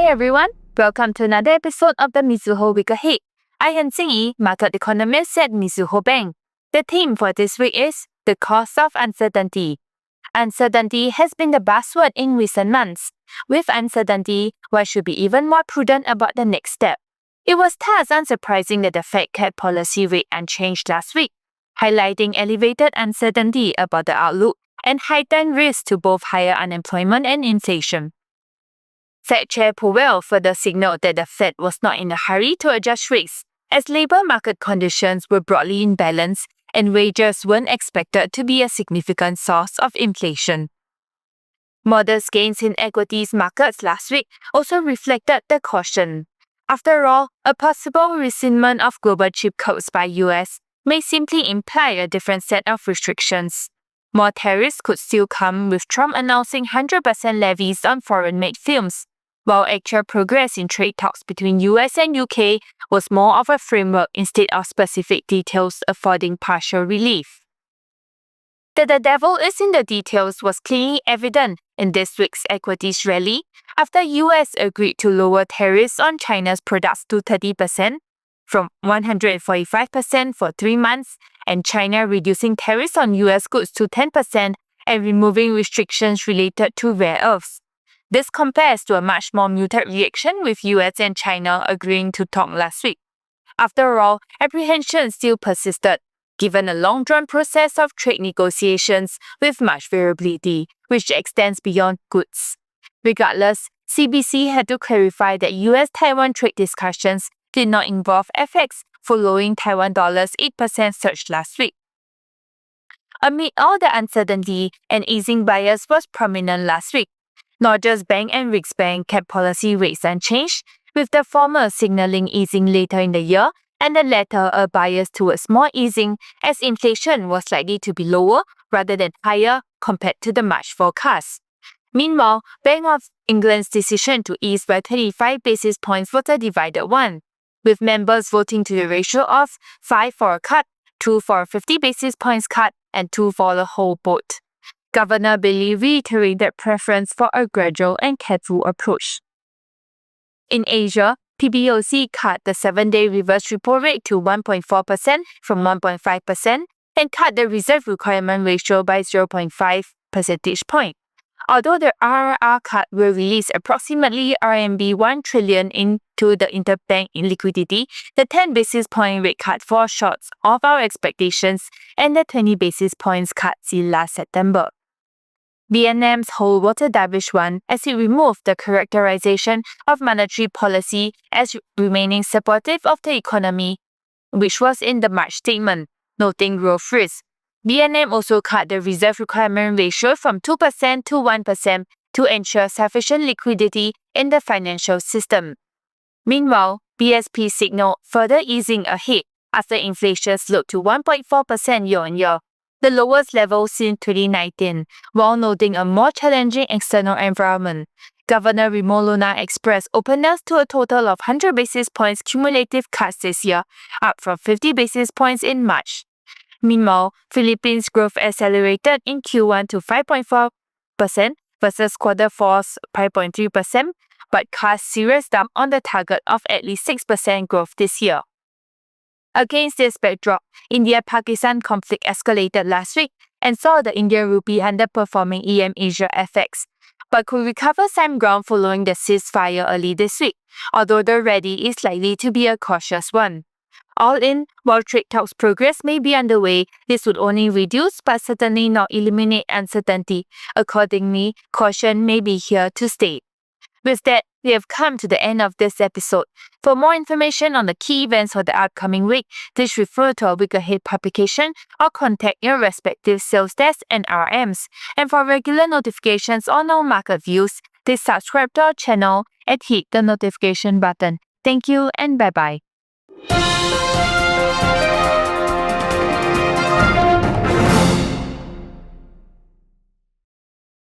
everyone, welcome to another episode of the Mizuho Week Ahead. I am Xingyi, market economist at Mizuho Bank. The theme for this week is the cost of uncertainty. Uncertainty has been the buzzword in recent months. With uncertainty, one should be even more prudent about the next step. It was thus unsurprising that the Fed kept policy rate unchanged last week, highlighting elevated uncertainty about the outlook and heightened risk to both higher unemployment and inflation. Fed Chair Powell further signaled that the Fed was not in a hurry to adjust rates, as labor market conditions were broadly in balance and wages weren't expected to be a significant source of inflation. Modest gains in equities markets last week also reflected the caution. After all, a possible rescindment of global chip codes by US may simply imply a different set of restrictions. More tariffs could still come, with Trump announcing 100% levies on foreign-made films, while actual progress in trade talks between US and UK was more of a framework instead of specific details affording partial relief. That the devil is in the details was clearly evident in this week's equities rally after US agreed to lower tariffs on China's products to 30% from 145% for 3 months, and China reducing tariffs on US goods to 10% and removing restrictions related to rare earths. This compares to a much more muted reaction, with US and China agreeing to talk last week. After all, apprehension still persisted, given a long-drawn process of trade negotiations with much variability, which extends beyond goods. Regardless, CBC had to clarify that US-Taiwan trade discussions did not involve FX following Taiwan dollar's 8% surge last week. Amid all the uncertainty, an easing bias was prominent last week. Norges Bank and Riksbank kept policy rates unchanged, with the former signaling easing later in the year and the latter a bias towards more easing, as inflation was likely to be lower rather than higher compared to the March forecast. Meanwhile, Bank of England's decision to ease by 25 basis points was a divided one, with members voting to the ratio of 5 for a cut, 2 for a 50 basis points cut, and 2 for the whole vote. Governor Bailey reiterated preference for a gradual and careful approach. In Asia, PBOC cut the 7-day reverse repo rate to 1.4% from 1.5% and cut the reserve requirement ratio by 0.5 percentage point. Although the RRR cut will release approximately RMB 1 trillion into the interbank in liquidity, the 10 basis point rate cut falls short of our expectations and the 20 basis points cut seen last September. Vietnam's hold was a dovish one, as it removed the characterization of monetary policy as remaining supportive of the economy, which was in the March statement, noting growth risk. Vietnam also cut the reserve requirement ratio from 2% to 1% to ensure sufficient liquidity in the financial system. Meanwhile, BSP signaled further easing ahead after inflation slowed to 1.4% year-on-year, the lowest level since 2019, while noting a more challenging external environment. Governor Remo Luna expressed openness to a total of 100 basis points cumulative cuts this year, up from 50 basis points in March. Meanwhile, Philippines' growth accelerated in Q1 to 5.4% versus Q4's 5.3%, but cast serious doubt on the target of at least 6% growth this year. Against this backdrop, India-Pakistan conflict escalated last week and saw the Indian rupee underperforming EM Asia FX, but could recover some ground following the ceasefire early this week, although the rally is likely to be a cautious one. All in, while trade talks progress may be underway, this would only reduce but certainly not eliminate uncertainty. Accordingly, caution may be here to stay. With that, we have come to the end of this episode. For more information on the key events for the upcoming week, please refer to our Week Ahead publication or contact your respective sales desk and RMs. And for regular notifications on our market views, please subscribe to our channel and hit the notification button. Thank you and bye-bye.